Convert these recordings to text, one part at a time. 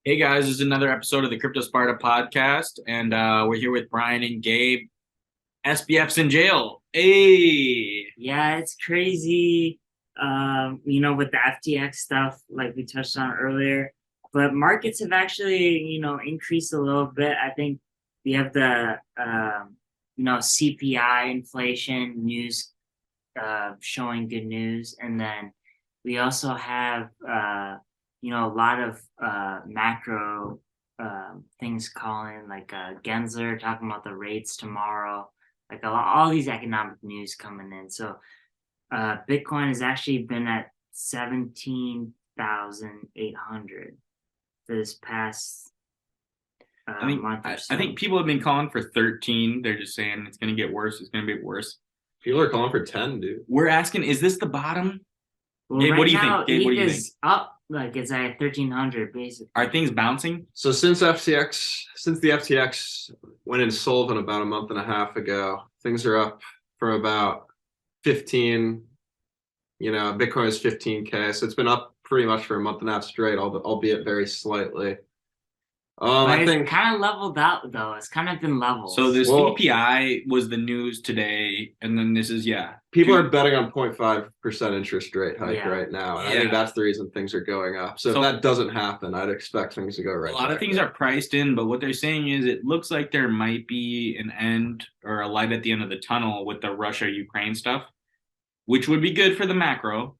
Hey guys, this is another episode of the CryptoSparta Podcast, and we're here with Brian and Gabe. SBF's in jail. Hey, Yeah, it's crazy. With the FTX stuff, like we touched on earlier, but markets have actually, increased a little bit. I think we have the, CPI inflation news, showing good news. And then we also have, a lot of, macro, things calling like, Gensler talking about the rates tomorrow, like all these economic news coming in. So, Bitcoin has actually been at 17,800 this past I think month or I so. think people have been calling for 13. They're just saying it's going to get worse. It's going to get worse. People are calling for 10, dude. We're asking, is this the bottom? Well, Gabe, right what do you now, think? Gabe, what do you think? is up, like it's at 1,300 basically. Are things bouncing? So since the FTX went insolvent about a month and a half ago, things are up from about 15. Bitcoin is 15K, so it's been up pretty much for a month and a half straight, albeit very slightly. But I it's think kind of leveled out though. It's kind of been levels. So the Well- CPI was the news today, and then this is people are betting on 0.5% interest rate hike Yeah. right now. And I Yeah. think that's the reason things are going up. So So- if that doesn't happen, I'd expect things to go right A lot of back things up. are priced in, but what they're saying is it looks like there might be an end or a light at the end of the tunnel with the Russia-Ukraine stuff, which would be good for the macro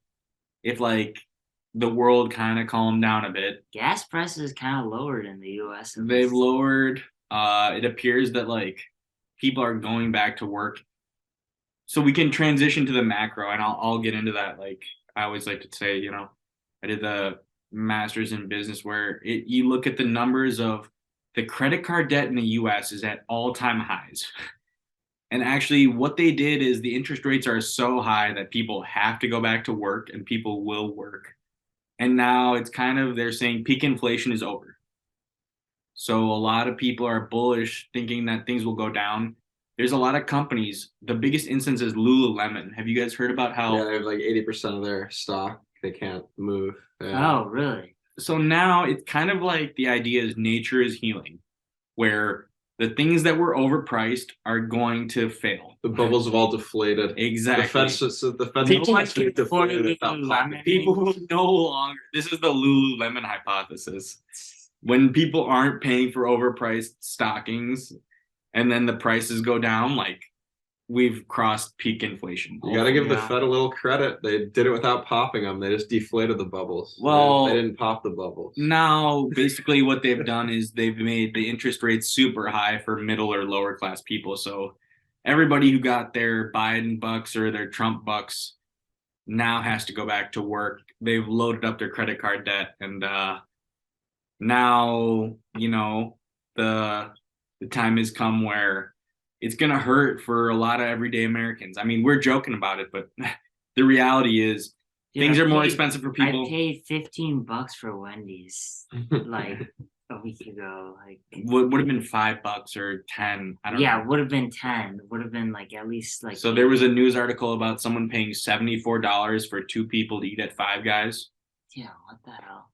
if like the world kind of calmed down a bit. Gas prices kind of lowered in the US. at They've least. lowered. It appears that like people are going back to work, so we can transition to the macro, and I'll get into that. Like I always like to say, I did the master's in business where you look at the numbers of the credit card debt in the U.S. is at all-time highs. And actually, what they did is the interest rates are so high that people have to go back to work and people will work. And now it's kind of, they're saying peak inflation is over. So a lot of people are bullish, thinking that things will go down. There's a lot of companies. The biggest instance is Lululemon. Have you guys heard about how? Yeah, they have like 80% of their stock they can't move. Yeah. Oh, really? So now it's kind of like the idea is nature is healing, where the things that were overpriced are going to fail. The bubbles have all deflated. Exactly. The Fed's People like deflated without Lululemon. popping. People will no longer. This is the Lululemon hypothesis. When people aren't paying for overpriced stockings, and then the prices go down, like we've crossed peak inflation. You got to give the Yeah. Fed a little credit. They did it without popping them. They just deflated the bubbles. Well- they didn't pop the bubbles. Now, basically, what they've done is they've made the interest rates super high for middle or lower class people. So everybody who got their Biden bucks or their Trump bucks now has to go back to work. They've loaded up their credit card debt, and now the time has come where it's gonna hurt for a lot of everyday Americans. I mean, we're joking about it, but the reality is Dude, things I are more paid- expensive for I people. paid $15 for Wendy's like a week ago. Like, Would have been $5 or 10. I don't yeah, know. it would have been 10. Would have been like at least like. So there was a news article about someone paying $74 for two people to eat at Five Guys. Yeah, what the hell?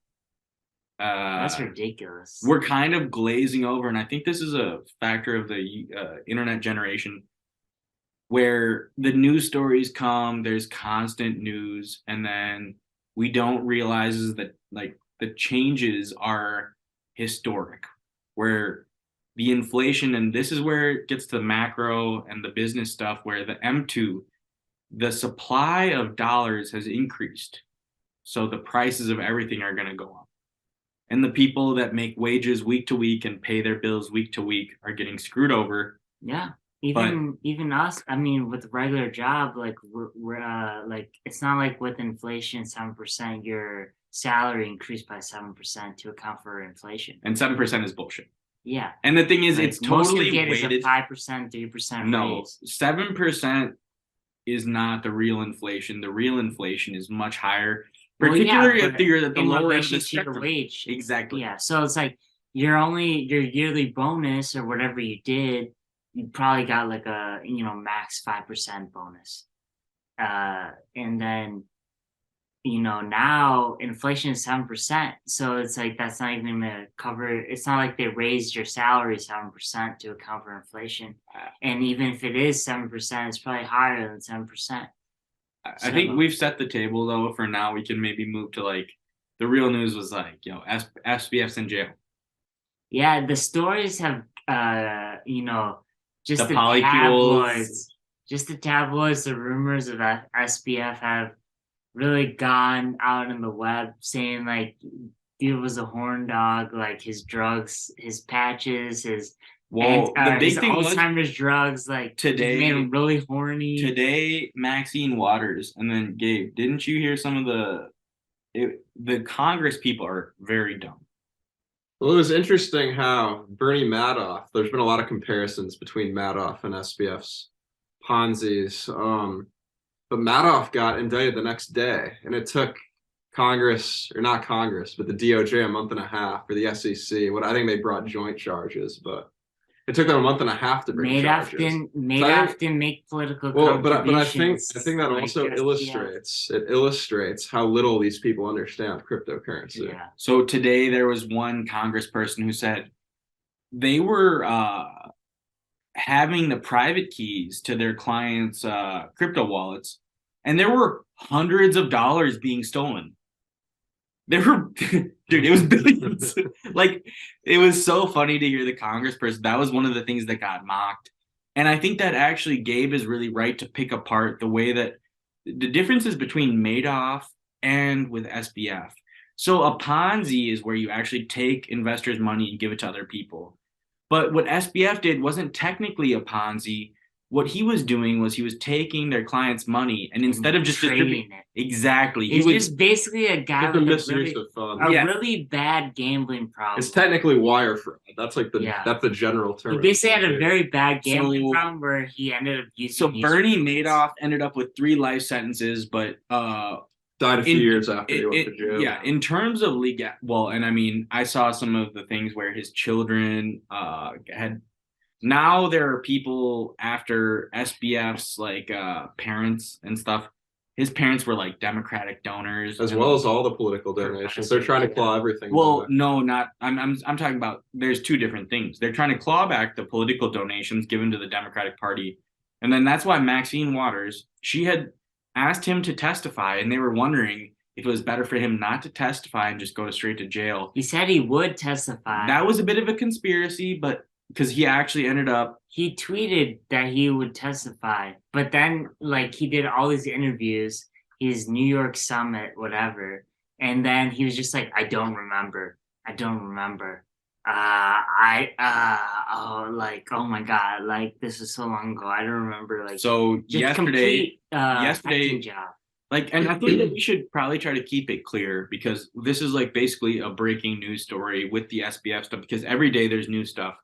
That's ridiculous. We're kind of glazing over, and I think this is a factor of the internet generation, where the news stories come, there's constant news, and then we don't realize is that like the changes are historic, where the inflation, and this is where it gets to the macro and the business stuff, where the M2, the supply of dollars has increased, so the prices of everything are going to go up. And the people that make wages week to week and pay their bills week to week are getting screwed over. Yeah, even us. I mean, with a regular job, like we're like it's not like with inflation, 7%, your salary increased by 7% to account for inflation. And 7% is bullshit. Yeah, And the thing is, like, it's most totally you get is a weighted. 5%, 3% No, raise. 7% is not the real inflation. The real inflation is much higher. Well, yeah, Particularly but if you're at the in lower end of relation the to your spectrum. wage. Exactly. Yeah, so it's like your yearly bonus or whatever you did, you probably got like a max 5% bonus, and then now inflation is 7%. So it's like that's not even gonna cover. It's not like they raised your salary 7% to account for inflation. And even if it is 7%, it's probably higher than 7%. I think we've set the table though. For now, we can maybe move to like the real news was like, SBF's in jail. Yeah, the stories have just The the polycules. tabloids, the rumors of SBF have really gone out in the web saying like dude was a horn dog, like his drugs, his patches, his Well, the big his thing was Alzheimer's drugs, like today made him really horny. today, Maxine Waters, and then Gabe. Didn't you hear some of the Congress people are very dumb. Well, it was interesting how Bernie Madoff, there's been a lot of comparisons between Madoff and SBF's Ponzi's. But Madoff got indicted the next day, and it took Congress, or not Congress, but the DOJ a month and a half, or the SEC. What I think they brought joint charges, but it took them a month and a half to bring charges. Madoff didn't make political but I think contributions that like also SBF. illustrates how little these people understand cryptocurrency. Yeah. So today there was one congressperson who said they were having the private keys to their clients' crypto wallets, and there were hundreds of dollars being stolen. There were, dude, it was billions. Like, it was so funny to hear the congressperson. That was one of the things that got mocked. And I think that actually Gabe is really right to pick apart the way that the differences between Madoff and with SBF. So a Ponzi is where you actually take investors' money and give it to other people. But what SBF did wasn't technically a Ponzi. What he was doing was he was taking their clients' money and instead of just trading it. Exactly. He's just basically a guy with really bad gambling problem. It's technically wire fraud. That's like that's the general term. He basically had a very bad gambling problem where he ended up using. So Bernie Madoff ended up with 3 life sentences, but died a few years after he went to jail. Yeah, in terms of legal, well, and I mean, I saw some of the things where his children had. Now there are people after SBF's like parents and stuff. His parents were like Democratic donors, as well as all the political donations. They're trying to claw everything. Well, no, not. I'm talking about. There's 2 different things. They're trying to claw back the political donations given to the Democratic Party, and then that's why Maxine Waters, she had asked him to testify, and they were wondering if it was better for him not to testify and just go straight to jail. He said he would testify. That was a bit of a conspiracy, but because he actually ended up. He tweeted that he would testify, but then like he did all these interviews, his New York summit, whatever, and then he was just like, I don't remember. Oh my God, like this was so long ago. I don't remember. Like so yesterday, job. Like, and I think that we should probably try to keep it clear because this is like basically a breaking news story with the SBF stuff because every day there's new stuff.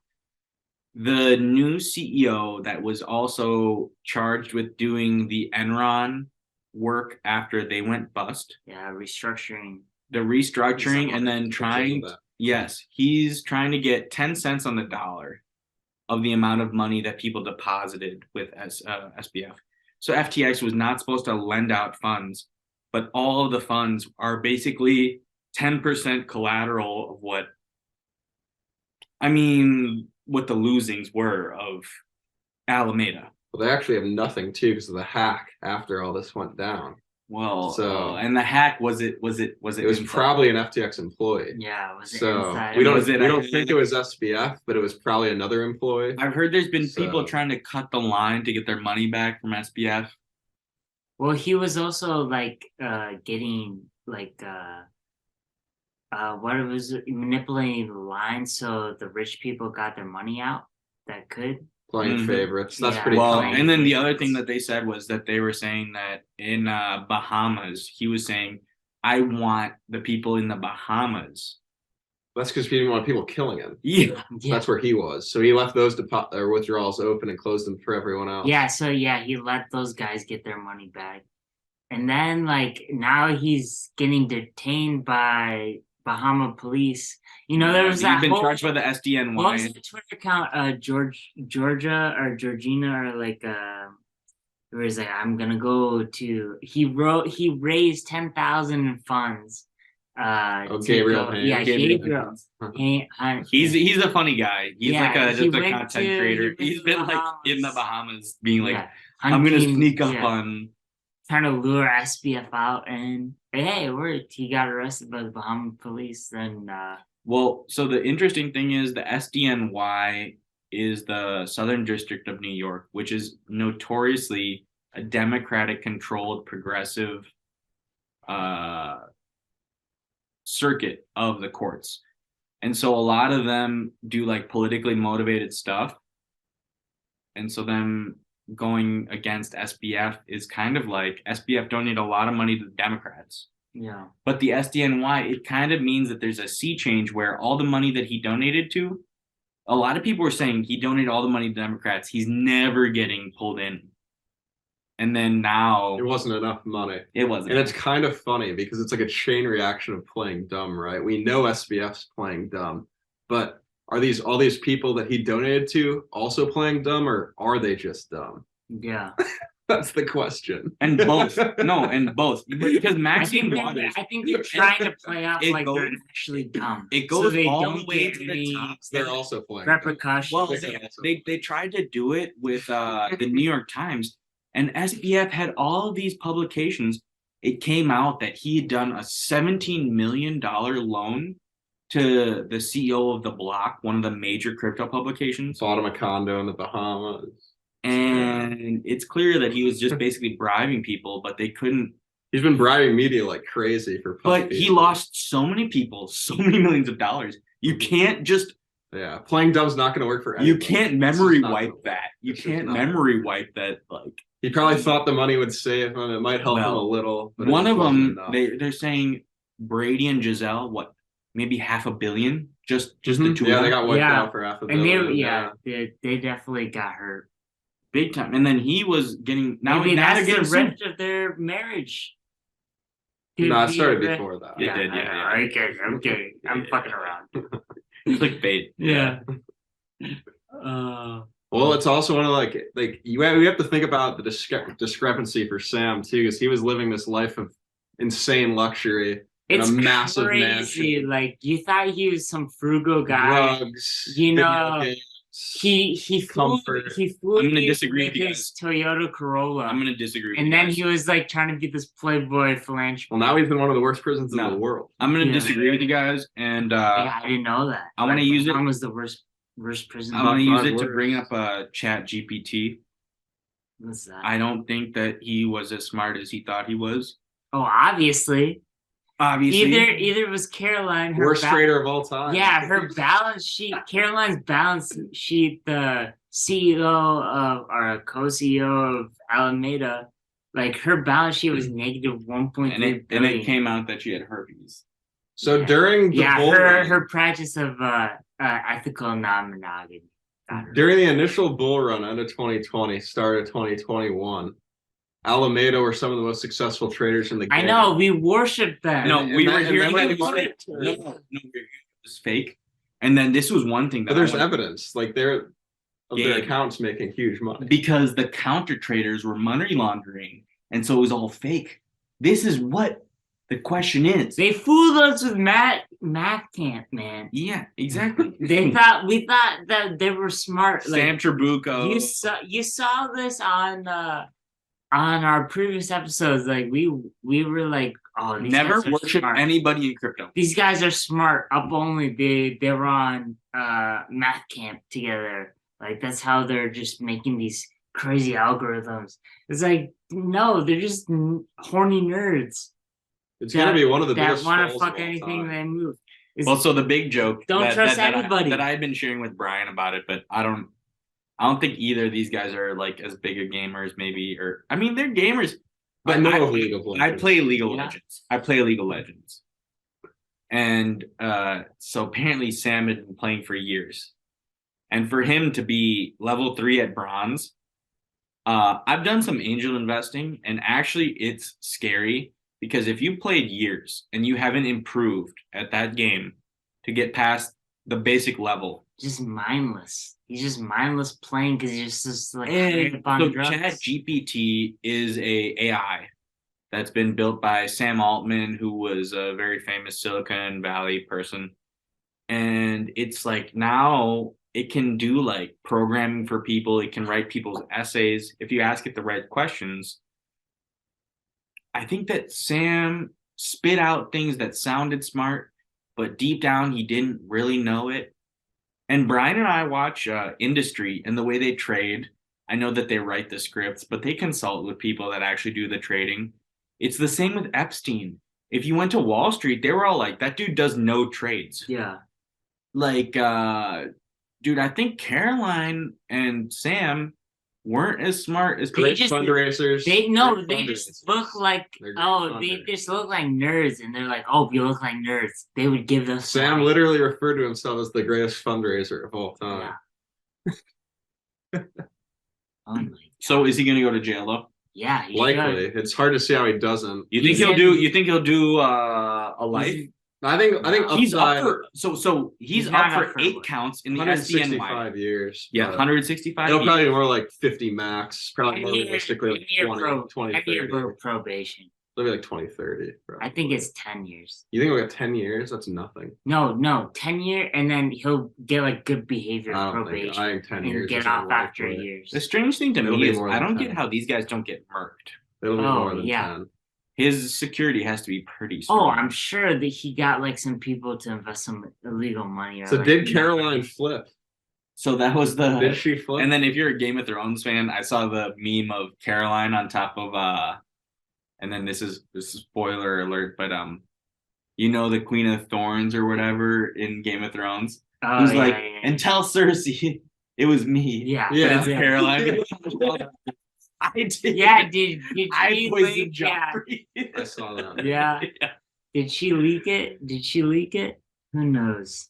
The new CEO that was also charged with doing the Enron work after they went bust. Yeah, restructuring. The restructuring and then he's trying to get 10 cents on the dollar of the amount of money that people deposited with SBF. So FTX was not supposed to lend out funds, but all of the funds are basically 10% collateral of what the losings were of Alameda. Well, they actually have nothing too because of the hack after all this went down. Well, so and the hack was it It was probably an FTX employee. Yeah, was it so inside? we don't think it was SBF, but it was probably another employee. I've heard there's been people trying to cut the line to get their money back from SBF. Well, he was also like getting like manipulating the line so the rich people got their money out that could. Playing favorites. That's pretty well. common. And then the other thing that they said was that they were saying that in Bahamas, he was saying, I want the people in the Bahamas. That's because he didn't want people killing him. Yeah. That's where he was. So he left those withdrawals open and closed them for everyone else. Yeah, so he let those guys get their money back. And then like now he's getting detained by Bahama police. There was that. He's been charged by the SDNY. What was the Twitter account? Georgia or Georgina or like where he's like, I'm gonna go to. He raised 10,000 in funds. Gabriel go, Haynes. yeah, Gabriel. He's a funny guy. He's like Yeah, a he just a went content to- creator. he went He's to been the like in the Bahamas. Bahamas, being like, Yeah, I'm gonna hunting, sneak up yeah, on. trying to lure SBF out, and hey, it worked. He got arrested by the Bahama police. Then Well, so the interesting thing is the SDNY is the Southern District of New York, which is notoriously a Democratic-controlled progressive circuit of the courts. And so a lot of them do like politically motivated stuff. And so them going against SBF is kind of like SBF donated a lot of money to the Democrats. yeah, But the SDNY, it kind of means that there's a sea change where all the money that he donated to, a lot of people were saying he donated all the money to Democrats. He's never getting pulled in. And then now It wasn't enough money. it wasn't. And it's kind of funny because it's like a chain reaction of playing dumb, right? We know SBF's playing dumb, but are all these people that he donated to also playing dumb, or are they just dumb? yeah. That's the question. And both. No, and both. Because Maxine Waters, I think they're trying to play off it like they're goes- actually dumb. it goes they all don't the way get to the any top. They're also playing. repercussions. Well, They they tried to do it with the New York Times, and SBF had all of these publications. It came out that he had done a $17 million loan to the CEO of The Block, one of the major crypto publications. Bought him a condo in the Bahamas. And it's clear that he was just basically bribing people, but they couldn't. He's been bribing media like crazy for. But he lost so many people, so many millions of dollars. You can't just. Yeah, playing dumb's not going to work for You anybody. can't It's memory just not wipe gonna work. that. You It's just can't not. memory wipe that. Like He probably thought the money would save him. It might help him Well, a little. But it one just of wasn't them, enough. they're saying Brady and Giselle, what, maybe $500 million, just the Mhm. two Yeah, of they them, got wiped Yeah. out for half a and billion. they definitely got hurt. big time. And then he was getting Maybe now that's they're the getting rest of their marriage. No, it Could started be a before that. It did, yeah. Okay, I'm fucking around. clickbait. Yeah. Well, it's also one of like we have to think about the discrepancy for Sam too, because he was living this life of insane luxury in It's a massive crazy. mansion, Like you thought he was some frugal guy. drugs, You video know, games. He flew Comfort. I'm gonna you disagree with with you his Toyota Corolla. I'm gonna disagree with and you then guys. he was like trying to be this playboy philanthropist. Well, now he's in one of the worst prisons in No. the world. I'm gonna Yeah. disagree with you guys, and Yeah, I didn't know that. I wanna use it- Bahamas was the worst prison. I want to Top use five it to words. bring up Chat GPT. What's that? I don't think that he was as smart as he thought he was. Oh, obviously. Obviously, Either it was Caroline. Her Worst trader of all time. Yeah, her balance sheet. Caroline's balance sheet. The CEO of or co-CEO of Alameda, like her balance sheet was negative 1.3 and it billion. came out that she had herpes. So Yeah. during the bull run, her practice of ethical non-monogamy. got her. during the initial bull run end of 2020, start of 2021, Alameda were some of the most successful traders in the game. I know we worship them. No, And we that- were and hearing then it when was it- it was fake. And then this was one thing that But there's I wanted- evidence, like their Yeah. accounts making huge money. because the counter traders were money laundering, and so it was all fake. This is what the question is. They fooled us with math camp, man. Yeah, exactly. We thought that they were smart. Like, Sam Trabucco. you saw this on our previous episodes. Like we were like, oh, these Never guys are worship smart. anybody in crypto. These guys are smart. Up only they were on math camp together. Like that's how they're just making these crazy algorithms. It's like no, they're just horny nerds It's gonna be one of the that biggest want falls to of fuck all anything time. they move. It's- Also, the big joke. Don't trust anybody. that I've been sharing with Brian about it, but I don't think either of these guys are like as big of gamers, maybe, or I mean, they're gamers. But I know I, of League of I Legends. play League of Yeah. Legends. I play League of Legends. And so apparently Sam had been playing for years. And for him to be level 3 at bronze, I've done some angel investing, and actually it's scary because if you played years and you haven't improved at that game to get past the basic level, just mindless. he's just mindless playing because he's just like And up on so drugs. ChatGPT is a AI that's been built by Sam Altman, who was a very famous Silicon Valley person. And it's like now it can do like programming for people. It can write people's essays if you ask it the right questions. I think that Sam spit out things that sounded smart, but deep down he didn't really know it. And Brian and I watch Industry and the way they trade. I know that they write the scripts, but they consult with people that actually do the trading. It's the same with Epstein. If you went to Wall Street, they were all like, that dude does no trades. Yeah. Like, dude, I think Caroline and Sam weren't as smart as Great fundraisers. They Great just fundraisers. look like They're great they funders. just look like nerds, and they're like, oh, you look like nerds. They would give us Sam money. literally referred to himself as the greatest fundraiser of all time. Yeah. Oh my. So is he going to go to jail though? Yeah, he Likely, should. it's hard to see how he doesn't. You think He's he'll in- do? You think he'll do a life? I think He's up upside for so he's not up up for for 8 what? counts in the 165 SDNY. years. Yeah, but 165. It'll years. probably be more like 50 max. Probably more 10 year- realistically like 20, 10-year 30. probation. It'll be like 2030. I think it's 10 years. You think we got 10 years? That's nothing. No, 10-year, and then he'll get like good behavior I don't think. probation I think 10 and years. get is off after unlikely. years. The strange thing to It'll me be is more I than don't 10. get how these guys don't get murked. It'll be Oh, more than yeah. 10. His security has to be pretty strong. Oh, I'm sure that he got like some people to invest some illegal money. Or, So like, did Caroline flip? So that was the. Did she flip? And then if you're a Game of Thrones fan, I saw the meme of Caroline on top of and then this is spoiler alert, but you know the Queen of Thorns or whatever in Game of Thrones. Oh, He's yeah, like, yeah, and tell Cersei it was me. yeah. But Yeah. it's Caroline. I did. Yeah, did I she poisoned leak? Yeah. Joffrey. I saw that. Yeah. Did she leak it? Did she leak it? Who knows?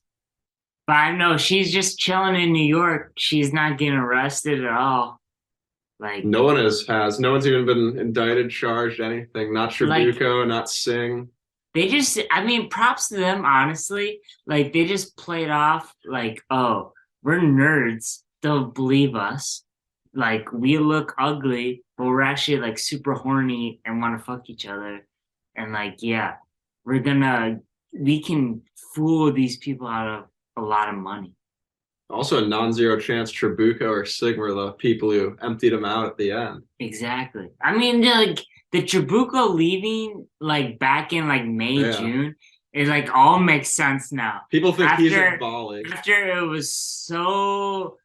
But I know she's just chilling in New York. She's not getting arrested at all. Like No one has. No one's even been indicted, charged, anything. Not Trabuco, not Singh. they just, I mean, props to them, honestly. Like they just played off like, oh, we're nerds. They'll believe us. Like we look ugly, but we're actually like super horny and want to fuck each other. And like, yeah, we can fool these people out of a lot of money. Also a non-zero chance Trabuco or Singh were the people who emptied him out at the end. Exactly. I mean, the Trabuco leaving like back in like May, Yeah. June, it like all makes sense now. People think he's After- in Bali. After it was so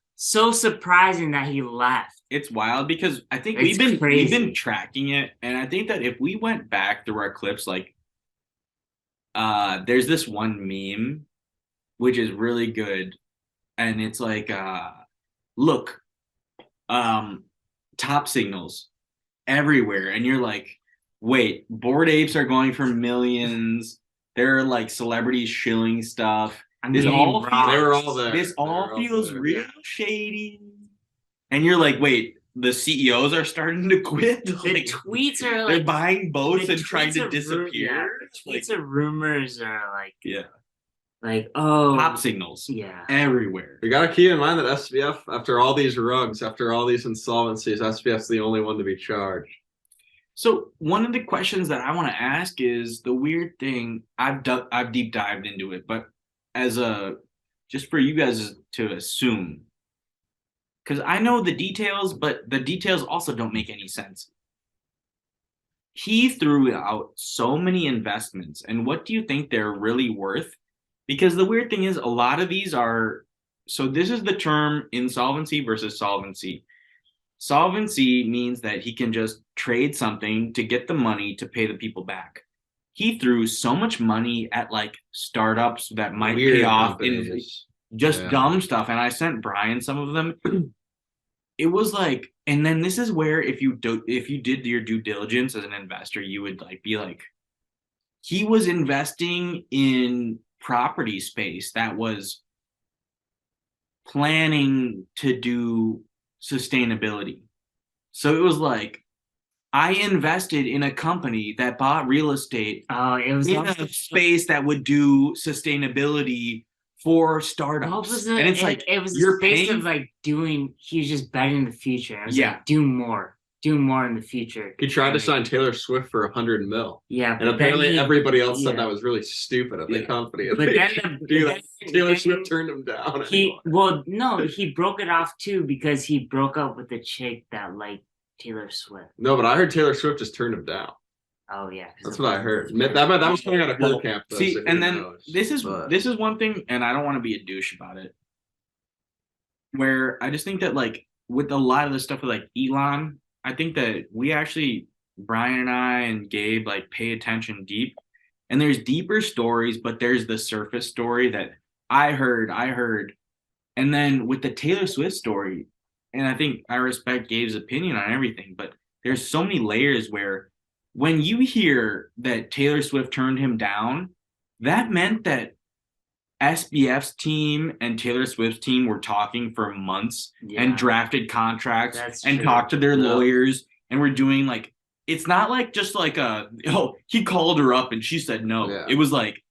surprising that he left. It's wild because I think It's we've crazy. been tracking it, and I think that if we went back through our clips, like there's this one meme which is really good, and it's like look, top signals everywhere, and you're like, wait, Bored Apes are going for millions. There are like celebrities shilling stuff. I'm This getting all robbed. They were all there. This They all were feels there. real shady. And you're like, wait, the CEOs are starting to quit? The Like, tweets are they're like buying boats the and trying tweets to of disappear. the Like, tweets of rumors are yeah, like oh top signals yeah. everywhere. We gotta keep in mind that SBF, after all these rugs, after all these insolvencies, SBF's the only one to be charged. So one of the questions that I want to ask is the weird thing. I've deep dived into it, but as just for you guys to assume, because I know the details, but the details also don't make any sense. He threw out so many investments, and what do you think they're really worth? Because the weird thing is, a lot of these are. So this is the term insolvency versus solvency. Solvency means that he can just trade something to get the money to pay the people back. He threw so much money at like startups that might Weird pay off in companies. just Yeah. dumb stuff. And I sent Brian some of them. It was like, and then this is where if you did your due diligence as an investor, you would like be like, he was investing in property space that was planning to do sustainability. So it was like, I invested in a company that bought real estate Oh, it was in a space that would do sustainability for startups. What was and it's it was you're a space paying of like doing. He was just betting the future. I was Yeah. like, do more in the future. He tried to sign Taylor Swift for $100 million. Yeah, And apparently everybody else said yeah. that was really stupid of the company. But then Taylor Swift turned him down. He broke it off too because he broke up with the chick that liked Taylor Swift. No, but I heard Taylor Swift just turned him down. Oh yeah, That's what I heard. That was coming out of her camp. Though, see, so and then knows. this is one thing, and I don't want to be a douche about it. Where I just think that like with a lot of the stuff with like Elon, I think that we actually, Brian and I and Gabe, like pay attention deep. And there's deeper stories, but there's the surface story that I heard. And then with the Taylor Swift story, and I think I respect Gabe's opinion on everything, but there's so many layers where when you hear that Taylor Swift turned him down, that meant that SBF's team and Taylor Swift's team were talking for months and drafted contracts and talked to their lawyers and were doing like, it's not like just like he called her up and she said no. Yeah. It was like,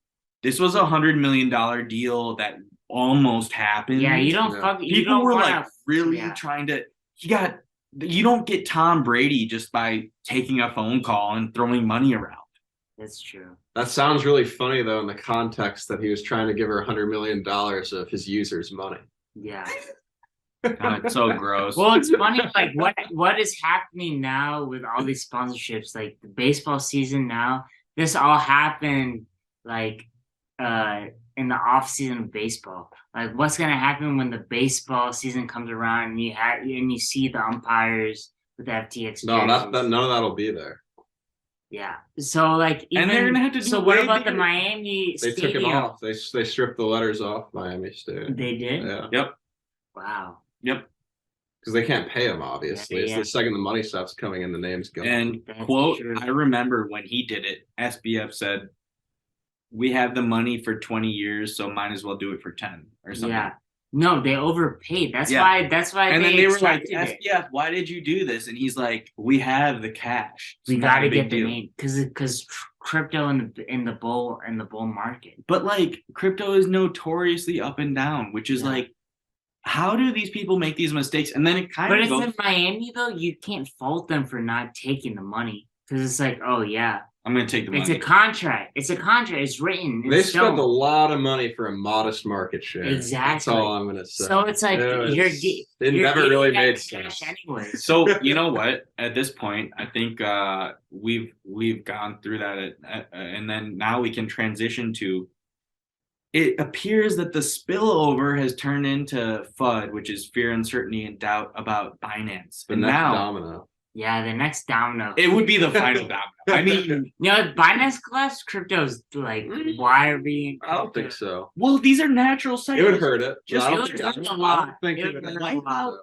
this was $100 million deal that almost happened. Yeah, you don't people were like really trying to, you don't get Tom Brady just by taking a phone call and throwing money around. That's true. That sounds really funny though in the context that he was trying to give her $100 million of his users' money. Yeah. God, it's so gross. Well, it's funny, like what is happening now with all these sponsorships, like the baseball season now. This all happened like in the off season of baseball. Like what's gonna happen when the baseball season comes around and you see the umpires with the FTX? No, none of that'll be there. Yeah. So like, and they're gonna have to do. So what about the Miami? They took it off. They stripped the letters off Miami State. They did. Yeah. Yep. Wow. Yep. Because they can't pay him, obviously. It's the second the money stops coming in, the name's going. And quote, I remember when he did it, SBF said, "We have the money for 20 years, so might as well do it for 10 or something." Yeah. No, they overpaid. That's why. And then they were like, "SBF, why did you do this?" And he's like, "We have the cash. We got to get the name because crypto in the bull market." But like, crypto is notoriously up and down, which is like, how do these people make these mistakes? And then it kind of. But it's in Miami though. You can't fault them for not taking the money because it's like, oh yeah. I'm going to take the money. It's a contract. It's written. They spent a lot of money for a modest market share. Exactly. That's all I'm going to say. So it's like it never really made sense. Anyway. So you know what? At this point, I think we've gone through that, and then now we can transition to. It appears that the spillover has turned into FUD, which is fear, uncertainty, and doubt about Binance. The next domino. Yeah, the next domino. It would be the final domino. I mean, Binance collapse, crypto's like, why are we? I don't think so. Well, these are natural cycles. It would hurt it. Just a lot.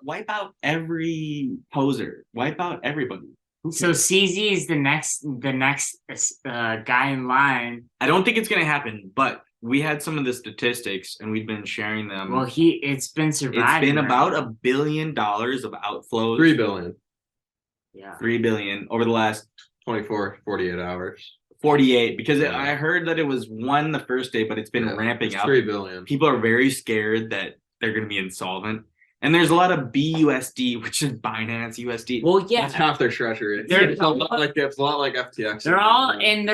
Wipe out every poser. Wipe out everybody. So CZ is the next guy in line. I don't think it's gonna happen, but we had some of the statistics and we've been sharing them. Well, it's been surviving. It's been about $1 billion of outflows. 3 billion. Yeah. 3 billion over the last 48 hours. 48, because I heard that it was 1 the first day, but it's been ramping up. 3 billion. People are very scared that they're going to be insolvent. And there's a lot of BUSD, which is Binance USD. Well, yeah. That's half their treasury. It's a lot like FTX. They're all, and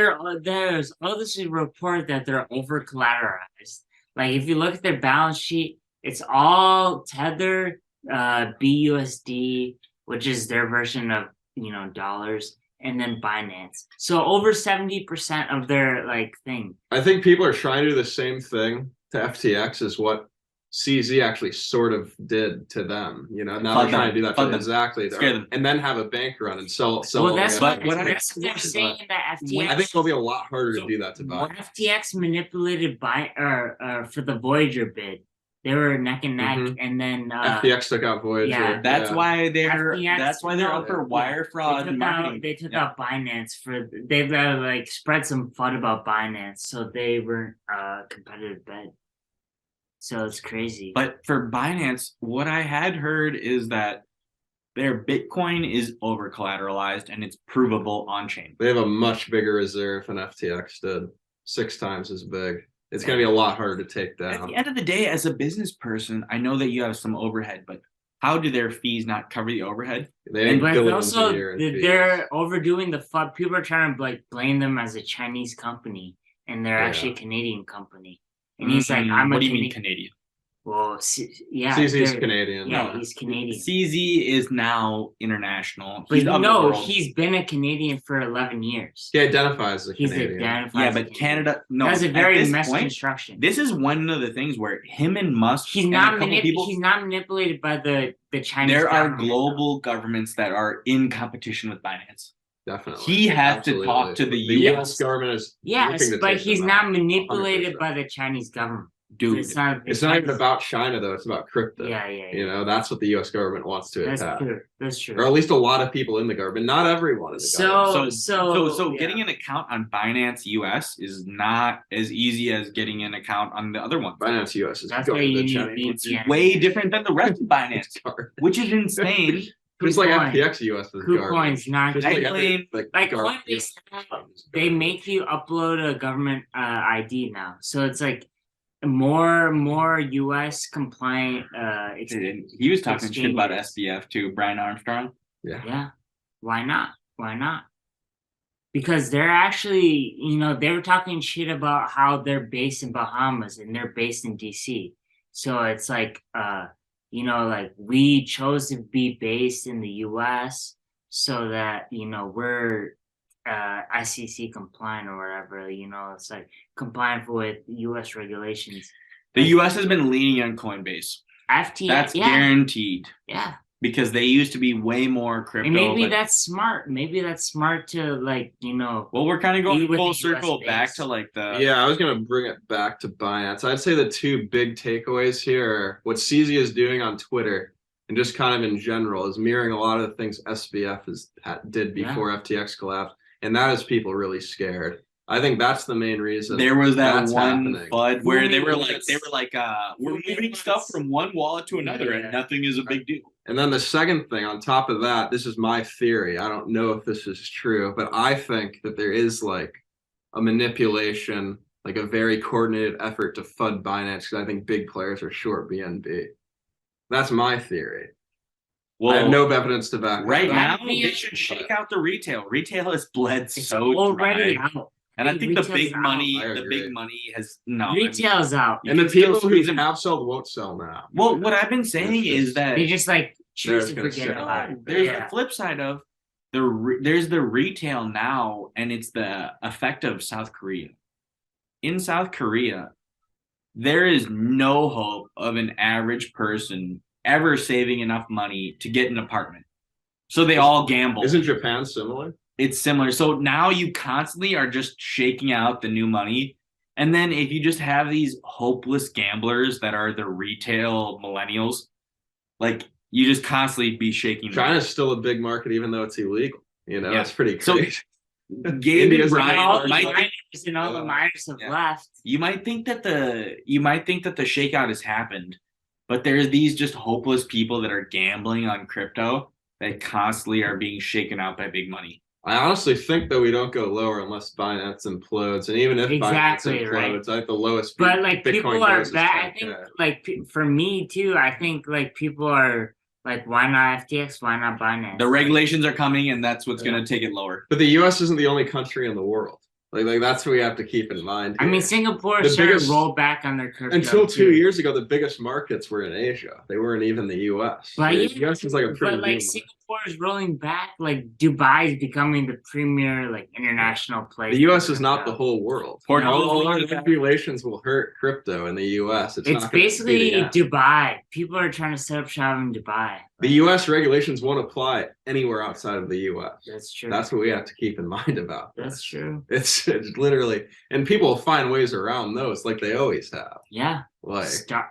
there's this report that they're over collateralized. Like if you look at their balance sheet, it's all Tether, BUSD, which is their version of, dollars, and then Binance. So over 70% of their thing. I think people are trying to do the same thing to FTX as what CZ actually sort of did to them. Now they're trying to do that to them. Exactly. And then have a bank run and sell. Well, that's what they're saying that FTX. I think it'll be a lot harder to do that to Binance. FTX manipulated for the Voyager bid. They were neck and neck, and then FTX took out Voyager. Yeah, that's why they're up for wire fraud. They took out Binance they've spread some FUD about Binance, so they were competitive bid. So it's crazy. But for Binance, what I had heard is that their Bitcoin is over collateralized and it's provable on chain. They have a much bigger reserve than FTX did, 6 times as big. It's going to be a lot harder to take At down. the end of the day, as a business person, I know that you have some overhead, but how do their fees not cover the overhead? They ain't But billions a also year in fees. they're overdoing the FUD. People are trying to like blame them as a Chinese company, and they're Yeah. actually a Canadian company. And he's like, What do you mean Canadian? Well, yeah, CZ's they're- Canadian. Yeah, he's Canadian. CZ is now international. But He's of the no, world. he's been a Canadian for 11 years. He identifies as a He's Canadian. identified. Yeah, as a but Canadian. Canada, no. That's a at very this messed point, construction. this is one of the things where him and Musk He's and not a couple people, he's not manipulated by the Chinese. there are government. global governments that are in competition with Binance. Definitely. He has Absolutely. to talk to the US US. government is Yes, looking to but take he's them not out, manipulated 100%. by the Chinese government. Dude, It's not. It's not even about China though. It's about crypto. Yeah, yeah. You know, that's what the U.S. government wants to That's attack, true. That's true. or at least a lot of people in the government. Not everyone in the government. So yeah. getting an account on Binance US is not as easy as getting an account on the other one. Binance U.S. is That's why going you to need Chinese. VPN. Way different than the rest of Binance, It's hard. which is insane. Just like KuCoin. FTX US is KuCoin's garbage. not. Just I like claim- Like garbage. Coinbase, they make you upload a government ID now, so it's like more U.S. compliant. He was talking shit about exchanges. SBF too, Brian Armstrong. Yeah, why not? Why not? Because they're actually, they were talking shit about how they're based in Bahamas and they're based in DC. So it's like, like we chose to be based in the US so that, we're ICC compliant or whatever, it's like compliant with US regulations. The US has been leaning on Coinbase. FTX, That's yeah, guaranteed yeah. because they used to be way more crypto. And maybe but- that's smart. Maybe that's smart to Well, we're kind of going with full the US circle back base. to like the Yeah, I was going to bring it back to Binance. I'd say the two big takeaways here are what CZ is doing on Twitter and just kind of in general is mirroring a lot of the things SBF did before FTX collapsed. And that is people really scared. I think that's the main reason. There was that that's one happening. FUD where they were Yes. like, we're moving stuff from one wallet to another, and nothing is a big deal. And then the second thing on top of that, this is my theory. I don't know if this is true, but I think that there is like a manipulation, like a very coordinated effort to FUD Binance because I think big players are short BNB. That's my theory. Well, I have no evidence to back right that now up. they should shake out the retail. Retail has bled it's so already dry, out. and I think the Retail's big out. money, I the agree. big money has no. I mean, Retail's out. you And the can still people who squeeze them. have sold won't sell now. Well, what I've been saying It's is just- that They just like choose to They're gonna forget sit about on it. there's Yeah. the flip side of there's the retail now, and it's the effect of South Korea. In South Korea, there is no hope of an average person ever saving enough money to get an apartment. So they all gamble. Isn't Japan similar? It's similar. So now you constantly are just shaking out the new money. And then if you just have these hopeless gamblers that are the retail millennials, like you just constantly be shaking. China's still a big market, even though it's illegal. You know, Yeah. it's pretty So, crazy. Gabe and India's Brian All the might miners and all the miners have Yeah. left. you might think that the shakeout has happened, but there's these just hopeless people that are gambling on crypto that constantly are being shaken out by big money. I honestly think that we don't go lower unless Binance implodes, and even if Exactly, Binance right. implodes, I think the lowest. But like Bitcoin people are goes is bad. I 10K. think like for me too. I think like people are like, why not FTX? Why not Binance? The regulations are coming, and that's what's going to take it lower. But the U.S. isn't the only country in the world. Like that's what we have to keep in mind. I here. mean, Singapore The started biggest- roll back on their crypto Until 2 too. years ago, the biggest markets were in Asia. They weren't even the U.S. But The yeah, U.S. is like a pretty But like new Singapore is rolling back. Like Dubai is becoming the premier like international place. The U.S. is not the whole world. Port- All the regulations will hurt crypto in the U.S. It's not gonna basically be the end. Dubai. People are trying to set up shop in Dubai. The U.S. regulations won't apply anywhere outside of the U.S. That's true. That's what we have to keep in mind about. That's true. It's literally, and people will find ways around those, like they always have. Yeah. Like Start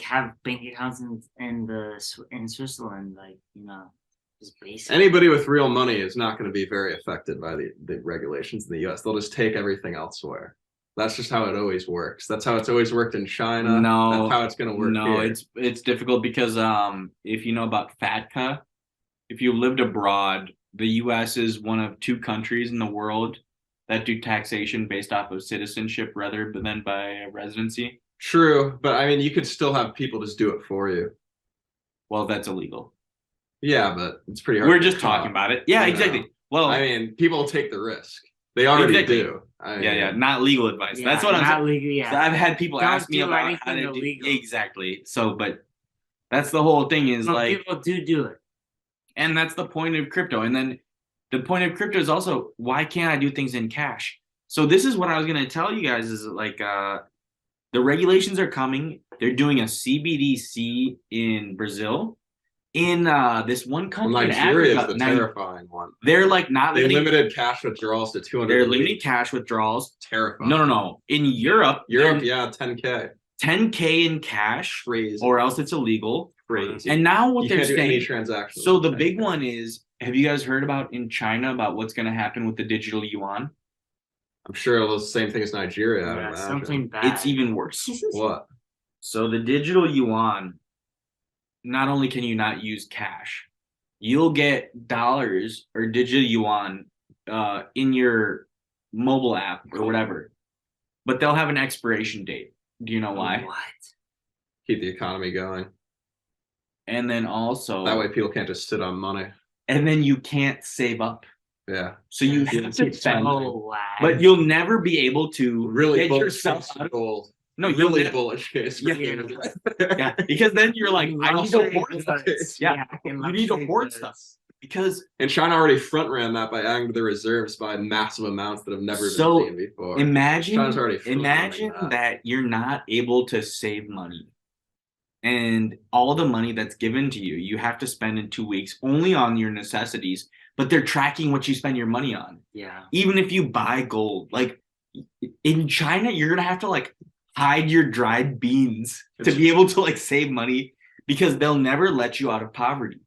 have bank accounts in Switzerland, like just basic. anybody with real money is not going to be very affected by the regulations in the U.S. They'll just take everything elsewhere. That's just how it always works. That's how it's always worked in China. No, that's how it's going to work. No, here. it's difficult because if you know about FATCA, if you lived abroad, the U.S. is one of 2 countries in the world that do taxation based off of citizenship rather than by residency. True, but I mean, you could still have people just do it for you. Well, that's illegal. Yeah, but it's pretty hard. We're to just caught, talking about it. Yeah, you exactly. know? Well, I mean, people take the risk. They already Exactly. do. yeah, not legal advice. Yeah, That's what I'm not saying. legal. Yeah. So I've had people Don't ask me do about how anything to do illegal. exactly. So, but that's the whole thing is But like, people do it. and that's the point of crypto. And then the point of crypto is also why can't I do things in cash? So this is what I was gonna tell you guys is like the regulations are coming. They're doing a CBDC in Brazil. In this one country in Nigeria Africa, is the terrifying one. they're like not They limiting, limited cash withdrawals to 200. they're limiting cash withdrawals. Terrifying. No. In Europe, Yeah, 10K. 10K in cash, Crazy. or else it's illegal. Crazy. And now what you they're can't do any saying. transactions. So the with big 10K. one is, have you guys heard about in China about what's going to happen with the digital yuan? I'm sure it was the same thing as Nigeria. I would Yeah, imagine. something bad. It's even worse. What? So the digital yuan, not only can you not use cash, you'll get dollars or digital yuan in your mobile app or whatever, but they'll have an expiration date. Do you know why? What? Keep the economy going. And then also That way people can't just sit on money. and then you can't save up. Yeah. So you Yeah, have to keep spend, Oh, wow. but you'll never be able to Really get bullish yourself case out of gold. no, you'll Really never, bullish case. Yeah. gold. yeah, because then you're like, I need to hoard stuff. Yeah, in you need to luxury hoard goods. stuff. Because And China already front ran that by adding to the reserves by massive amounts that have never So, been seen before. imagine China's already front-running imagine that. that you're not able to save money. And all the money that's given to you, you have to spend in 2 weeks only on your necessities, but they're tracking what you spend your money on. Yeah. Even if you buy gold, like in China, you're gonna have to like hide your dried beans to be able to like save money because they'll never let you out of poverty.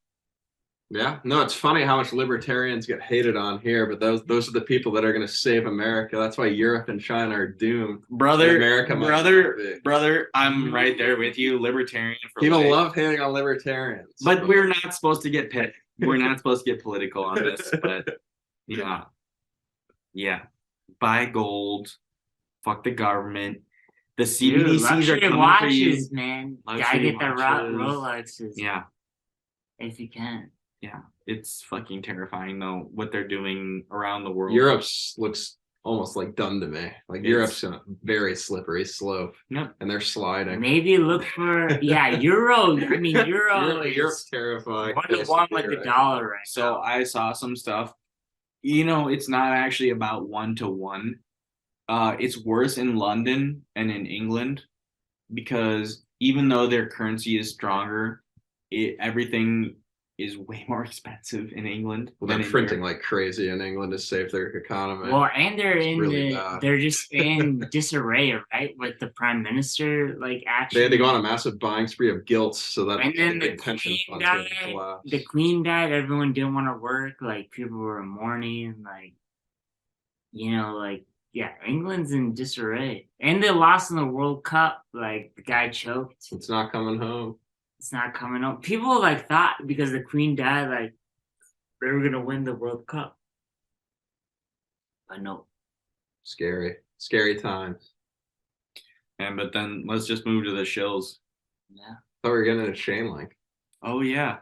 Yeah, no, it's funny how much libertarians get hated on here, but those are the people that are going to save America. That's why Europe and China are doomed. Brother, America might not be. brother, I'm right there with you. Libertarian for People life. love hating on libertarians, But we're not supposed to get we're not supposed to get political on this, but yeah. Buy gold, fuck the government. The Dude, CBDCs are luxury coming watches, for you. man. Gotta Luxury get the watches. Rolexes. Yeah, If you can. yeah. It's fucking terrifying though what they're doing around the world. Europe looks almost like done to me. Like Europe's on a very slippery slope, Yep. and they're sliding. Maybe look for Euro. I mean Euro Europe's is terrifying. 1-to-1 with the dollar right So now. I saw some stuff. It's not actually about 1-to-1. It's worse in London and in England because even though their currency is stronger, everything is way more expensive in England. Well, than they're in printing Europe. like crazy in England to save their economy. Well, and they're in really bad. they're just in disarray, right? With the prime minister action. They had to go on a massive buying spree of gilts so that And then the the pension queen funds died. would collapse. The queen died. Everyone didn't want to work. Like people were mourning. England's in disarray. And they lost in the World Cup. Like the guy choked. It's not coming home. It's not coming up. People thought because the queen died, they were gonna win the World Cup. But no. Scary times. But then let's just move to the shills. Yeah. Thought we were getting a chain link. Oh yeah,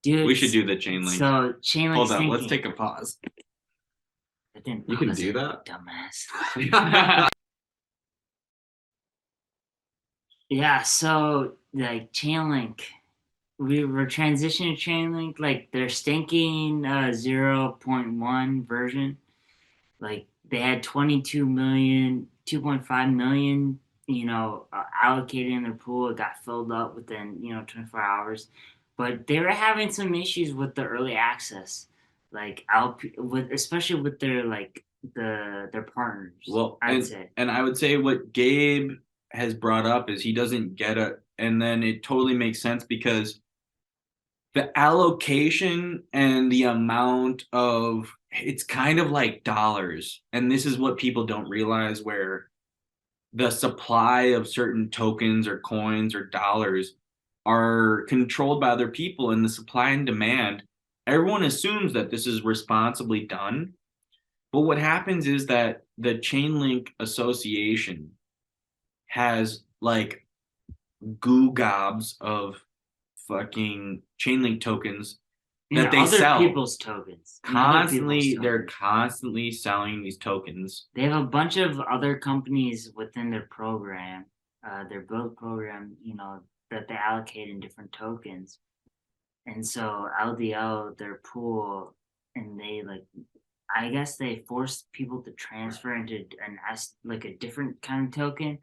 Dude. we should do the chain link. So chain link. Hold on, let's take a pause. You can do that? Dumbass. Yeah, so Chainlink, we were transitioning to Chainlink, their stinking 0.1 version. They had 2.5 million, allocated in their pool. It got filled up within 24 hours, but they were having some issues with the early access, especially with their their partners. Well, I'd say. And I would say what Gabe has brought up is he doesn't get it, and then it totally makes sense because the allocation and the amount of it's kind of like dollars, and this is what people don't realize, where the supply of certain tokens or coins or dollars are controlled by other people, and the supply and demand, everyone assumes that this is responsibly done, But what happens is that the Chainlink Association has like goo gobs of fucking Chainlink tokens that they other sell people's tokens. constantly. They're constantly selling these tokens. They have a bunch of other companies within their program, their build program, that they allocate in different tokens. And so LDL, their pool, and they I guess they force people to transfer into a different kind of token.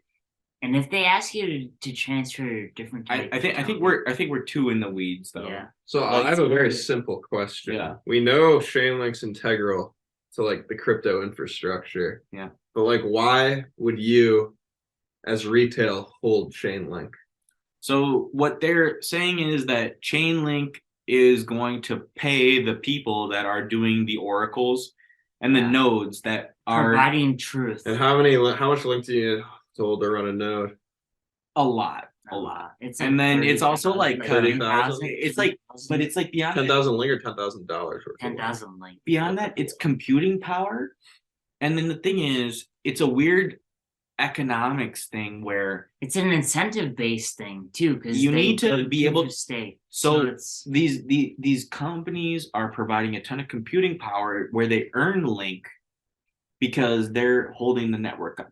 And if they ask you to transfer a different type, I think we're too in the weeds though. Yeah. So I have a very simple question. Yeah. We know Chainlink's integral to like the crypto infrastructure. Yeah. But like, why would you, as retail, hold Chainlink? So what they're saying is that Chainlink is going to pay the people that are doing the oracles and the nodes that are providing truth. And how much link do you hold to run a node? a lot. It's and then it's also 30,000. It's like, but it's like beyond 10,000 link or $10,000. 10,000 link. Beyond that, it's computing power. And then the thing is, it's a weird economics thing where it's an incentive based thing too, because you need to be able to stay. So these companies are providing a ton of computing power where they earn link because they're holding the network up.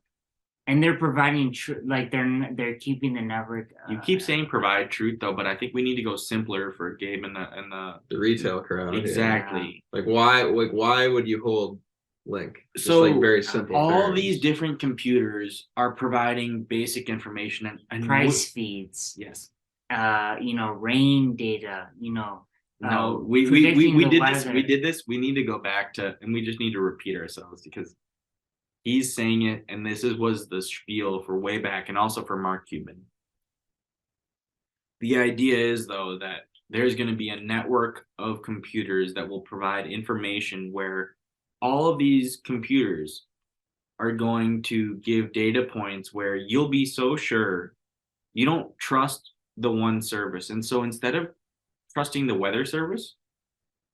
And they're providing they're keeping the network. You keep saying provide truth though, but I think we need to go simpler for Gabe and the retail crowd. Exactly. Yeah. Why would you hold link? Just so very simple. All these different computers are providing basic information and price feeds. Yes. Rain data. No, we did this. We did this. We need to go back to, and we just need to repeat ourselves because he's saying it, and this was the spiel for way back, and also for Mark Cuban. The idea is though that there's going to be a network of computers that will provide information where all of these computers are going to give data points where you'll be so sure you don't trust the one service. And so instead of trusting the weather service,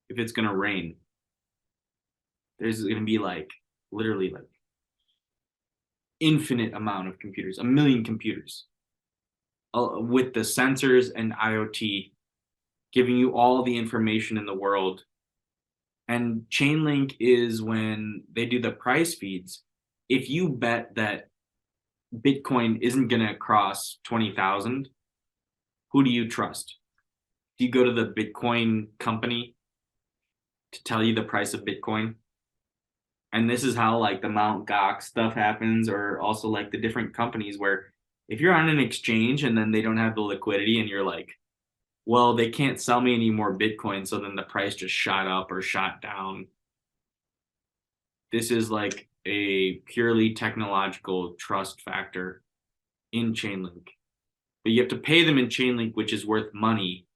if it's going to rain, there's going to be literally infinite amount of computers, 1 million computers with the sensors and IoT giving you all the information in the world. And Chainlink is when they do the price feeds. If you bet that Bitcoin isn't going to cross 20,000, who do you trust? Do you go to the Bitcoin company to tell you the price of Bitcoin? And this is how the Mt. Gox stuff happens, or also the different companies where if you're on an exchange and then they don't have the liquidity and you're like, well, they can't sell me any more Bitcoin, so then the price just shot up or shot down. This is a purely technological trust factor in Chainlink. But you have to pay them in Chainlink, which is worth money.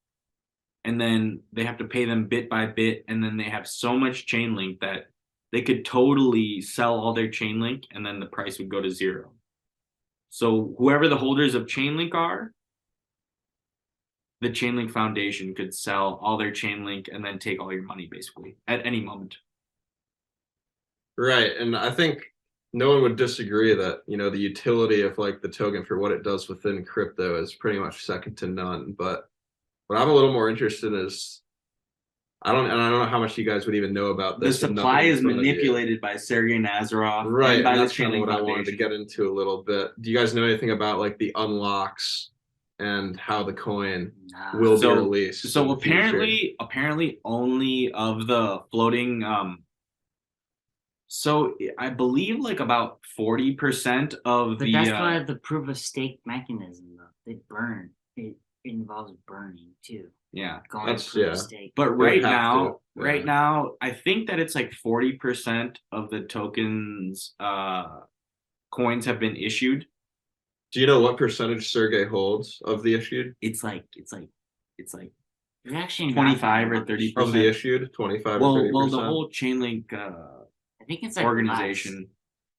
And then they have to pay them bit by bit. And then they have so much Chainlink that they could totally sell all their Chainlink and then the price would go to zero. So whoever the holders of Chainlink are, the Chainlink Foundation could sell all their Chainlink and then take all your money basically at any moment. Right. And I think no one would disagree that, the utility of the token for what it does within crypto is pretty much second to none. But what I'm a little more interested in is I don't know how much you guys would even know about this. The supply is manipulated by Sergey Nazarov. Right. And by and that's the kind of what Chainlink I wanted to get into a little bit. Do you guys know anything about the unlocks and how the coin will be released? So apparently only of the floating so I believe about 40% of but that's why the proof of stake mechanism though. They burn. It involves burning too. Yeah. Stake. But right now, I think that it's 40% of the tokens coins have been issued. Do you know what percentage Sergey holds of the issued? It's actually 25 or 30% of the issued. 25 or 30%. Well, the whole Chainlink I think it's organization.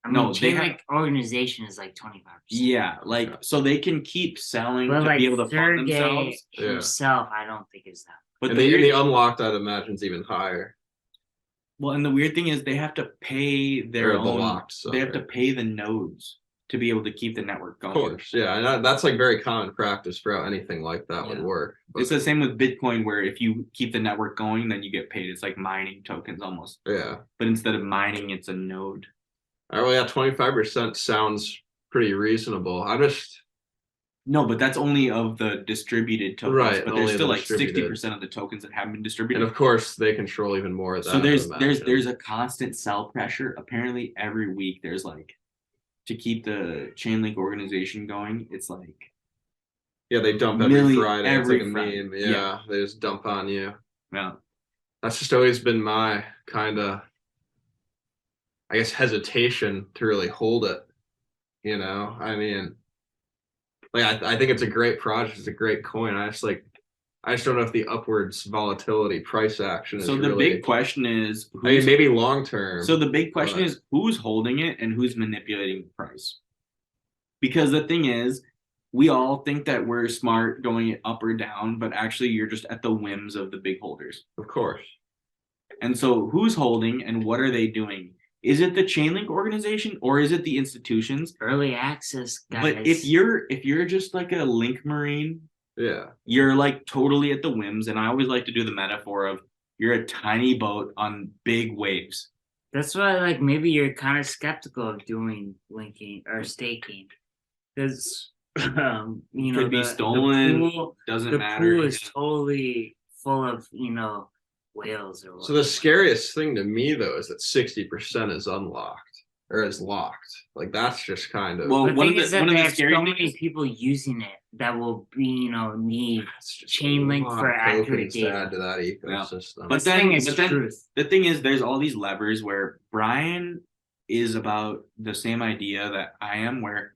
Chainlink organization is 25%. Yeah, so they can keep selling to be able to fund themselves. Himself, I don't think is that. But the unlocked, I'd imagine, is even higher. Well, and the weird thing is they have to pay their Or the own. locked stuff, They have to right? pay the nodes to be able to keep the network Of going. course, yeah, and that's like very common practice for how anything like that would Yeah. work. It's the same with Bitcoin, where if you keep the network going, then you get paid. It's like mining tokens almost. Yeah. But instead of mining, it's a node. Oh well, yeah, 25% sounds pretty reasonable. No, but that's only of the distributed tokens. Right, But only there's the still like distributed. 60% of the tokens that haven't been And distributed. of course, they control even more of that. So I would imagine. there's a constant sell pressure. Apparently, every week there's like, to keep the Chainlink organization going, it's like Yeah, they dump every Friday. It's every like a Friday. meme. Yeah, they just dump on you. yeah. That's just always been my kind of, I guess, hesitation to really hold it. I mean, like I think it's a great project. It's a great coin. I just don't know if the upwards volatility price action is So the really. big question is, I mean, maybe long term. So the big question but- is, who's holding it and who's manipulating the price? Because the thing is, we all think that we're smart going up or down, but actually you're just at the whims of the big holders. Of course. And so who's holding and what are they doing? Is it the Chainlink organization or is it the institutions? Early access guys. But if you're just like a link marine, Yeah. you're like totally at the whims. And I always like to do the metaphor of you're a tiny boat on big waves. That's why, like, maybe you're kind of skeptical of doing linking or staking, because Could be stolen, doesn't matter. The pool is totally full of whales or. So the scariest thing to me though is that 60% is unlocked or is locked. Like that's just kind of. Well, The one thing of is the that one of they the have scary so many things. people using it that will be need It's just a Chainlink lot for of tokens accurate to data. add to that ecosystem. But This thing is then truth. the thing is, there's all these levers where Brian is about the same idea that I am, where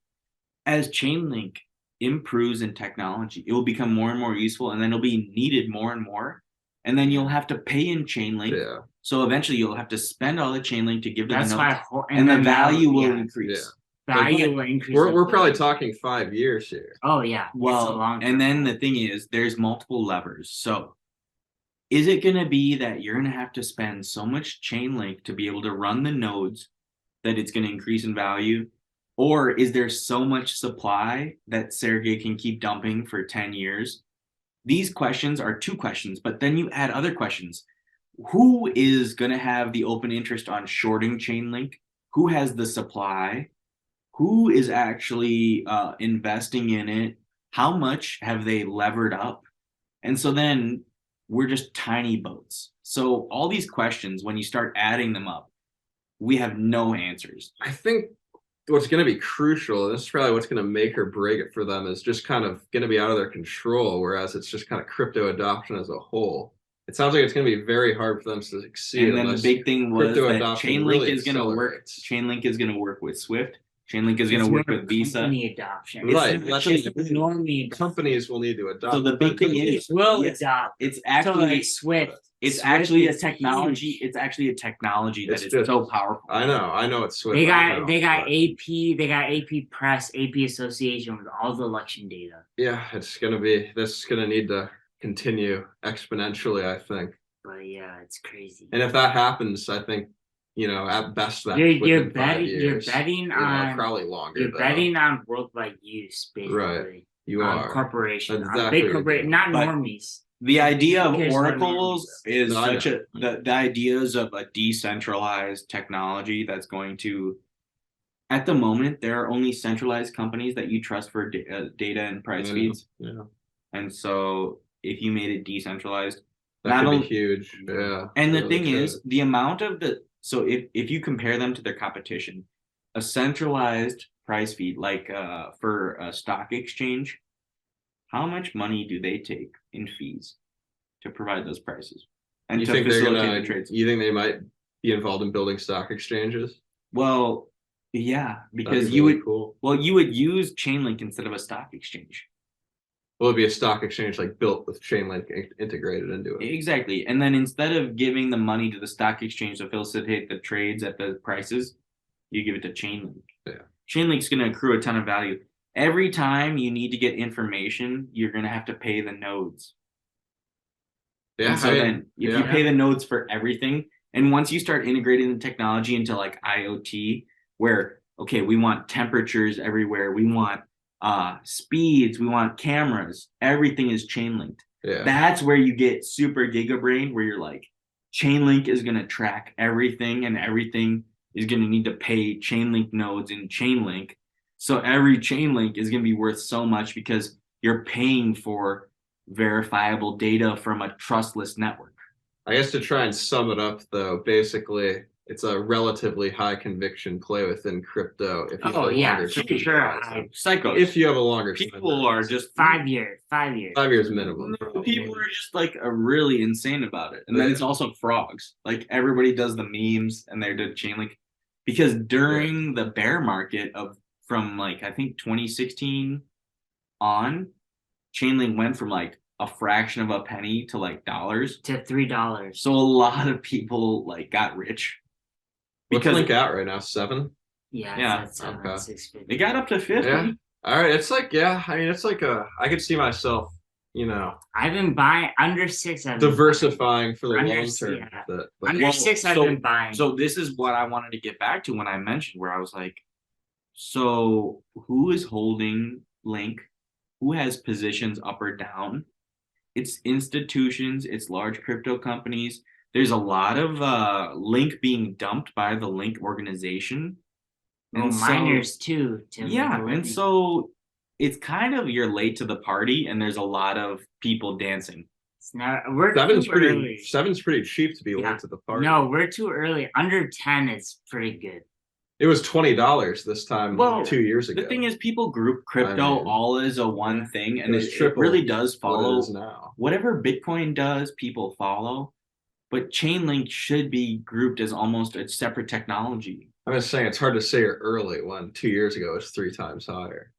as Chainlink improves in technology, it will become more and more useful, and then it'll be needed more and more, and then you'll have to pay in Chainlink. Yeah. So eventually, you'll have to spend all the Chainlink to give to That's the why, nodes, and the value will increase. Value will increase. We're probably talking 5 years here. Oh yeah. It's a Well, long and then the thing is, there's multiple levers. So, is it going to be that you're going to have to spend so much Chainlink to be able to run the nodes that it's going to increase in value? Or is there so much supply that Sergey can keep dumping for 10 years? These questions are two questions, but then you add other questions. Who is going to have the open interest on shorting Chainlink? Who has the supply? Who is actually investing in it? How much have they levered up? And so then we're just tiny boats. So all these questions, when you start adding them up, we have no answers. I think what's going to be crucial, this is probably what's going to make or break it for them, is just kind of going to be out of their control, whereas it's just kind of crypto adoption as a whole. It sounds like it's going to be very hard for them to succeed. And then the big thing was crypto that adoption Chainlink really is going to work. accelerates. Chainlink is going to work with Swift. Chainlink is going to work with Visa. Company adoption. Right, It's that's just what normally Companies will need to adopt. So the big thing is, will yes, adopt. it's So actually like Swift. it's Swift actually a is technology. huge. It's actually a technology that It's is just- so powerful. I know it's Swift. They I got know, they got but AP, they got AP Press, AP Association with all the election data. yeah, this is gonna need to continue exponentially, I think. But yeah, it's crazy. And if that happens, I think, at best that You're within 5 betting years, probably longer. you're though. betting on worldwide use, basically. Right. You are. Corporation, That's on exactly big what you're corporation, doing. not But- normies. The idea of Here's what oracles it is No, I such the ideas of a decentralized technology that's going to, at the moment, there are only centralized companies that you trust for data and price Yeah, feeds. Yeah, And so if you made it decentralized, that Not could be only- huge. Yeah. and the really thing is, could. the amount of so if you compare them to their competition, a centralized price feed like for a stock exchange, how much money do they take in fees to provide those prices and You to think they're facilitate gonna? the trades? You think they might be involved in building stock exchanges? Well, yeah, because That'd be you really would cool. you would use Chainlink instead of a stock exchange. Will it be a stock exchange like built with Chainlink integrated into it? Exactly. And then instead of giving the money to the stock exchange to facilitate the trades at the prices, you give it to Chainlink. Yeah. Chainlink's going to accrue a ton of value. Every time you need to get information, you're going to have to pay the nodes. Yeah. And so then if you pay the nodes for everything, And once you start integrating the technology into like IoT, where, okay, we want temperatures everywhere, we want speeds, we want cameras, everything is chain linked. Yeah. That's where you get super gigabrain, where you're like, chain link is going to track everything, and everything is going to need to pay chain link nodes in chain link. So every chain link is going to be worth so much because you're paying for verifiable data from a trustless network. I guess to try and sum it up, though, basically, it's a relatively high conviction play within crypto. If you have a longer for sure. Psychos. If you have a longer people are just 5 years. 5 years. 5 years minimum. People are just like really insane about it. And then it's also frogs. Like everybody does the memes and they're doing chain link. Because during the bear market from like I think 2016 on, chain link went from like a fraction of a penny to like dollars to $3. So a lot of people like got rich. What's Link at right now? 7? Yeah. It's at 7, okay. 650. They got up to 50. Yeah. All right. It's like, I mean, it's like I could see myself, I've been buying under 6. diversifying for the Under- long term. yeah. But Under 6, I've been buying. So this is what I wanted to get back to when I mentioned where I was like, so who is holding Link? Who has positions up or down? It's institutions, it's large crypto companies. There's a lot of Link being dumped by the Link organization. And miners too. Mm-hmm. So it's kind of you're late to the party, and there's a lot of people dancing. It's not, we're Seven's too pretty. early. 7's pretty cheap to be late to the party. No, we're too early. Under 10 is pretty good. It was $20 this time 2 years ago. The thing is, people group crypto all as a one thing, and it really does follow whatever Bitcoin does. People follow, but Chainlink should be grouped as almost a separate technology. I'm just saying it's hard to say you're early when 2 years ago it was 3 times higher.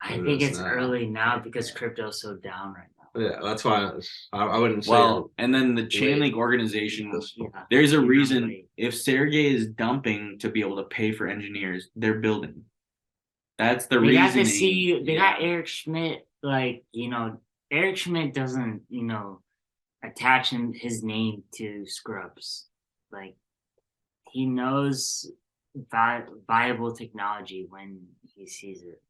I think it's early now because crypto's so down right now. Yeah, that's why I wouldn't say. Well, and then the Chainlink organization, there's a reason if Sergey is dumping to be able to pay for engineers, they're building. That's the reason. Got to see, they got Eric Schmidt, Eric Schmidt doesn't, attach his name to scrubs. Like, he knows viable technology when he sees it.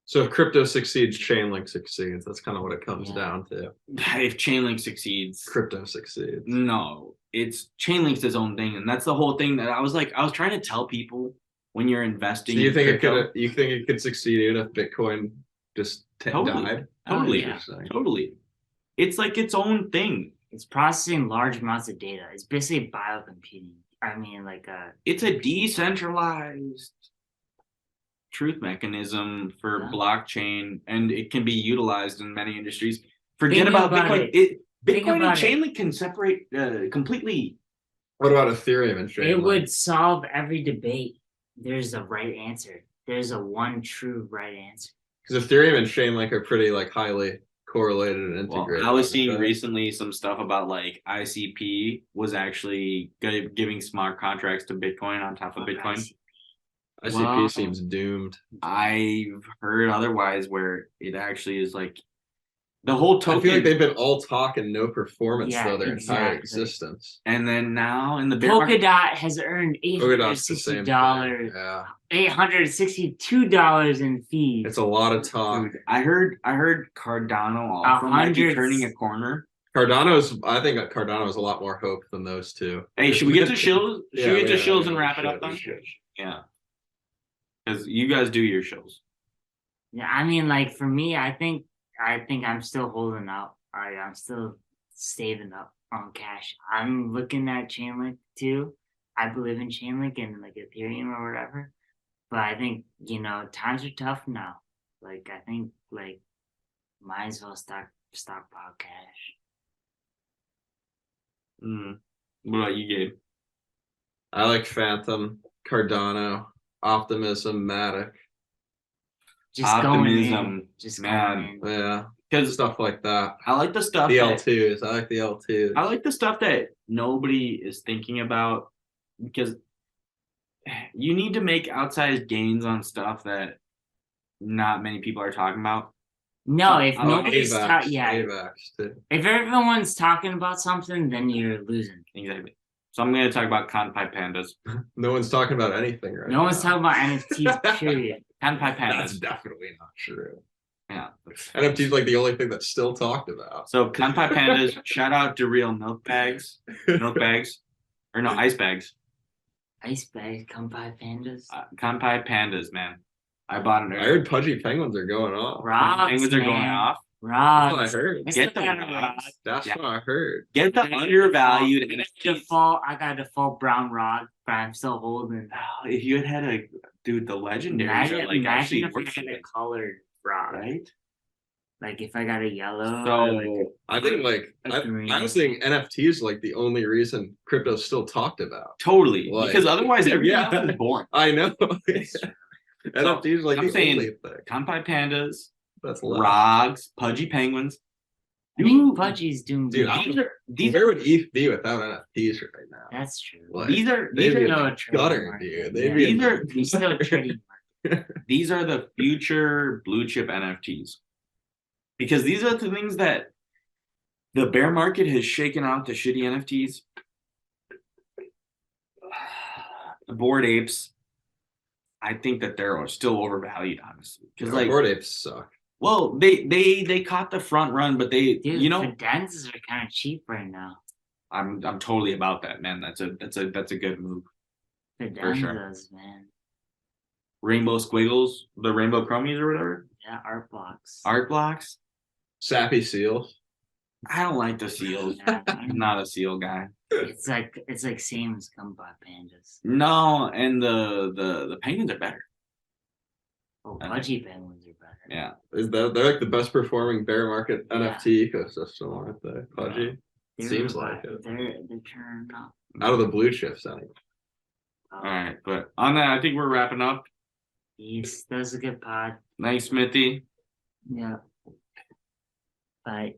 So if crypto succeeds, Chainlink succeeds. That's kind of what it comes down to. If Chainlink succeeds, crypto succeeds. No, it's Chainlink's its own thing, and that's the whole thing that I was trying to tell people when you're investing. So you think it could succeed even if Bitcoin just died? Totally. It's like its own thing. It's processing large amounts of data. It's basically biocomputing. I mean, it's a decentralized truth mechanism for blockchain, and it can be utilized in many industries. Forget about Bitcoin. Bitcoin and Chainlink can separate completely. What about Ethereum and Chainlink? It would solve every debate. There's a right answer. There's a one true right answer. Because Ethereum and Chainlink are pretty highly correlated and integrated. Well, I was seeing recently some stuff about ICP was actually giving smart contracts to Bitcoin on top of Bitcoin. ICP seems doomed. I've heard otherwise, where it actually is the whole token. I feel like they've been all talk and no performance their entire existence. And then now in the Polkadot has earned $860, $862 in fees. It's a lot of talk. I heard Cardano also might be turning a corner. I think Cardano is a lot more hope than those two. Hey, should we get to shills? Should we get to shills and wrap it up then? Yeah. Because you guys do your shows. Yeah, I mean, for me, I think I'm still holding out. I'm still saving up on cash. I'm looking at Chainlink too. I believe in Chainlink and Ethereum or whatever. But I think, times are tough now. I think might as well stockpile cash. What about you, Gabe? I like Phantom, Cardano, Optimism, Matic. Optimism, yeah, because stuff like that. I like the stuff. The L2s. I like the L2s. I like the stuff that nobody is thinking about, because you need to make outsized gains on stuff that not many people are talking about. No, if nobody's if everyone's talking about something, then you're losing. Exactly. So I'm going to talk about Kanpai pandas. No one's talking about anything right No one's now. talking about NFTs, period. Kanpai That's pandas. definitely not true. Yeah. NFT's like the only thing that's still talked about. So Kanpai pandas, shout out to real milk bags, or no, ice bags. Ice bags, Kanpai pandas. Kanpai pandas, man. I bought an I heard pudgy penguins are going off. Rocks, penguins are going man. off. That's what I Rocks. heard. It's Get the the kind of rocks. rocks. That's Yeah. what I heard. Get the undervalued I NFTs. got a default brown rock, but I'm still holding. Oh, if you had a dude, the legendaries are like Imagine actually if I worth had a it, colored rock. right? Like if I got a yellow. So I think like I was thinking NFTs like the only reason crypto's still talked about. totally, Like- because otherwise everything Yeah. else is boring. I know. NFTs like I'm the saying- only thing. Kanpai pandas, That's left. rogs, pudgy penguins. I think Pudgy's doing Dude, good. Where would ETH be without NFTs right now? That's true. Like, these are they'd be in no the trading gutter, market. dude. Yeah. They'd be in These are- He's still trading. these are the future blue chip NFTs, because these are the things that the bear market has shaken out the shitty NFTs. The Bored Apes, I think that they're still overvalued, honestly, because like, Bored apes suck. well, they caught the front run, but they, Dude, you know, cadenzas are kind of cheap right now. I'm totally about that, man. That's a good move. Cadenzas, man. Rainbow squiggles, the rainbow chromies or whatever, Yeah, art blocks. art blocks. Sappy seals. I don't like the seals. Yeah, I'm not a seal guy. it's like same as Kanpai pandas. No, and the penguins are better. Oh, Okay. Pudgy penguins are better. Yeah. They're like the best performing bear market NFT ecosystem, aren't they? Pudgy. They're Seems revi- like it. They're turning up. Out of the blue chips, anyway. Oh, All right, but on that, I think we're wrapping up. yes, that was a good pod. Nice, Smithy. Yeah. Bye.